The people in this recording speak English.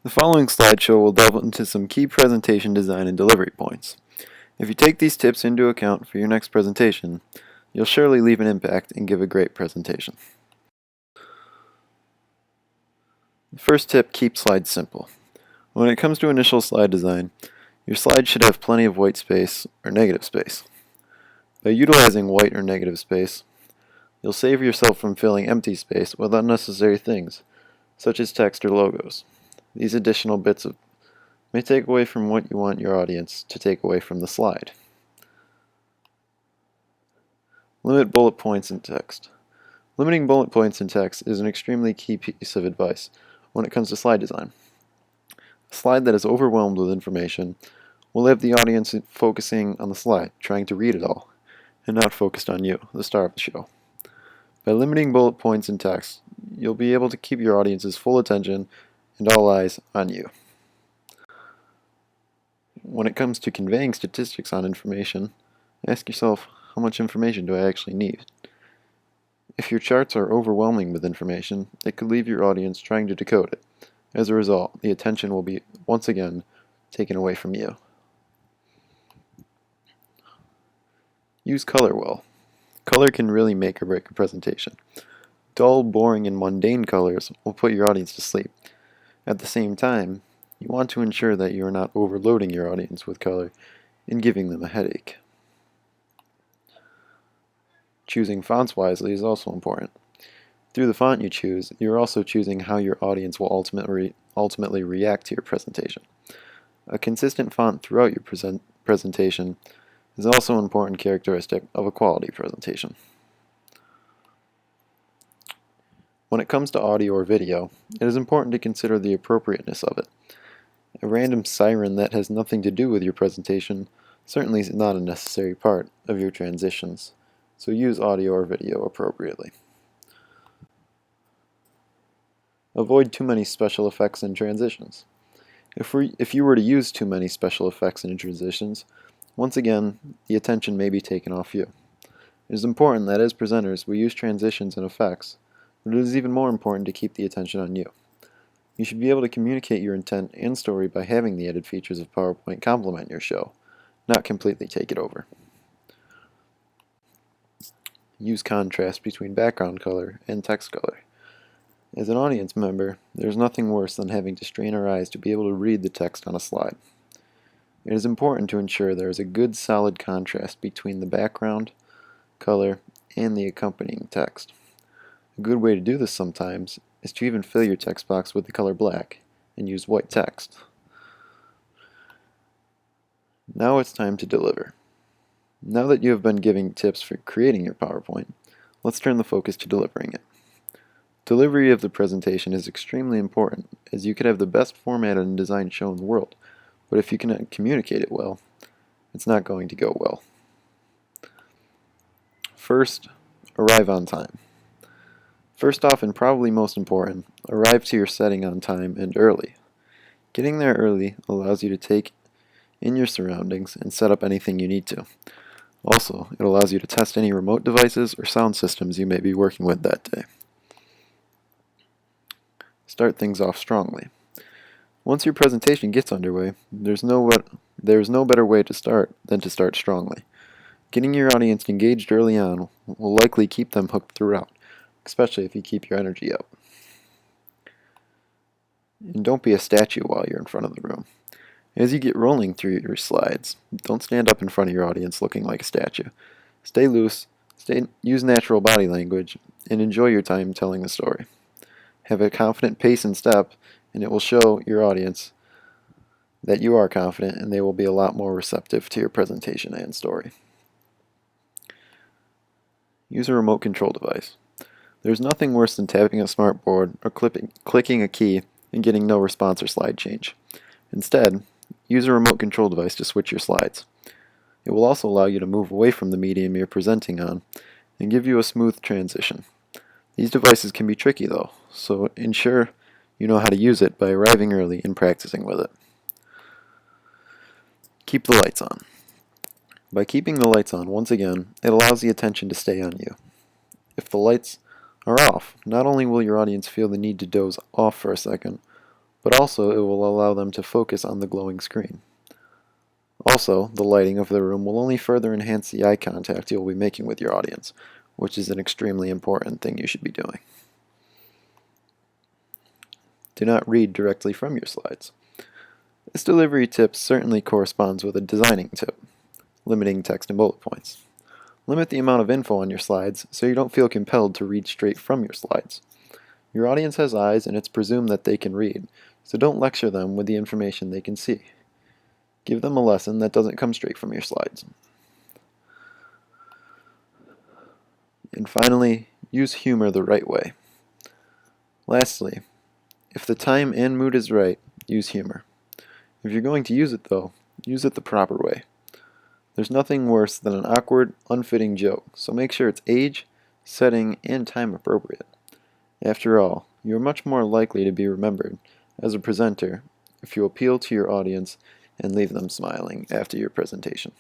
The following slideshow will delve into some key presentation design and delivery points. If you take these tips into account for your next presentation, you'll surely leave an impact and give a great presentation. The first tip, keep slides simple. When it comes to initial slide design, your slide should have plenty of white space or negative space. By utilizing white or negative space, you'll save yourself from filling empty space with unnecessary things, such as text or logos. These additional bits may take away from what you want your audience to take away from the slide. Limit bullet points in text. Limiting bullet points in text is an extremely key piece of advice when it comes to slide design. A slide that is overwhelmed with information will have the audience focusing on the slide, trying to read it all, and not focused on you, the star of the show. By limiting bullet points in text, you'll be able to keep your audience's full attention and all eyes on you. When it comes to conveying statistics on information, ask yourself, how much information do I actually need? If your charts are overwhelming with information, it could leave your audience trying to decode it. As a result, the attention will be once again taken away from you. Use color well. Color can really make or break a presentation. Dull, boring, and mundane colors will put your audience to sleep. At the same time, you want to ensure that you are not overloading your audience with color and giving them a headache. Choosing fonts wisely is also important. Through the font you choose, you're also choosing how your audience will ultimately react to your presentation. A consistent font throughout your presentation is also an important characteristic of a quality presentation. When it comes to audio or video, it is important to consider the appropriateness of it. A random siren that has nothing to do with your presentation certainly is not a necessary part of your transitions, so use audio or video appropriately. Avoid too many special effects and transitions. If you were to use too many special effects and transitions, once again, the attention may be taken off you. It is important that as presenters we use transitions and effects, but it is even more important to keep the attention on you. You should be able to communicate your intent and story by having the added features of PowerPoint complement your show, not completely take it over. Use contrast between background color and text color. As an audience member, there's nothing worse than having to strain our eyes to be able to read the text on a slide. It is important to ensure there is a good solid contrast between the background, color, and the accompanying text. A good way to do this sometimes is to even fill your text box with the color black and use white text. Now it's time to deliver. Now that you have been giving tips for creating your PowerPoint, let's turn the focus to delivering it. Delivery of the presentation is extremely important, as you could have the best formatted and designed show in the world, but if you cannot communicate it well, it's not going to go well. First, arrive on time. First off, and probably most important, arrive to your setting on time and early. Getting there early allows you to take in your surroundings and set up anything you need to. Also, it allows you to test any remote devices or sound systems you may be working with that day. Start things off strongly. Once your presentation gets underway, there's no better way to start than to start strongly. Getting your audience engaged early on will likely keep them hooked throughout, especially if you keep your energy up. And don't be a statue while you're in front of the room. As you get rolling through your slides, don't stand up in front of your audience looking like a statue. Stay loose, use natural body language, and enjoy your time telling the story. Have a confident pace and step, and it will show your audience that you are confident, and they will be a lot more receptive to your presentation and story. Use a remote control device. There's nothing worse than tapping a smartboard or clicking a key and getting no response or slide change. Instead, use a remote control device to switch your slides. It will also allow you to move away from the medium you're presenting on and give you a smooth transition. These devices can be tricky though, so ensure you know how to use it by arriving early and practicing with it. Keep the lights on. By keeping the lights on, once again, it allows the attention to stay on you. If the lights are off, not only will your audience feel the need to doze off for a second, but also it will allow them to focus on the glowing screen. Also, the lighting of the room will only further enhance the eye contact you'll be making with your audience, which is an extremely important thing you should be doing. Do not read directly from your slides. This delivery tip certainly corresponds with a designing tip, limiting text and bullet points. Limit the amount of info on your slides so you don't feel compelled to read straight from your slides. Your audience has eyes and it's presumed that they can read, so don't lecture them with the information they can see. Give them a lesson that doesn't come straight from your slides. And finally, use humor the right way. Lastly, if the time and mood is right, use humor. If you're going to use it though, use it the proper way. There's nothing worse than an awkward, unfitting joke, so make sure it's age, setting, and time appropriate. After all, you are much more likely to be remembered as a presenter if you appeal to your audience and leave them smiling after your presentation.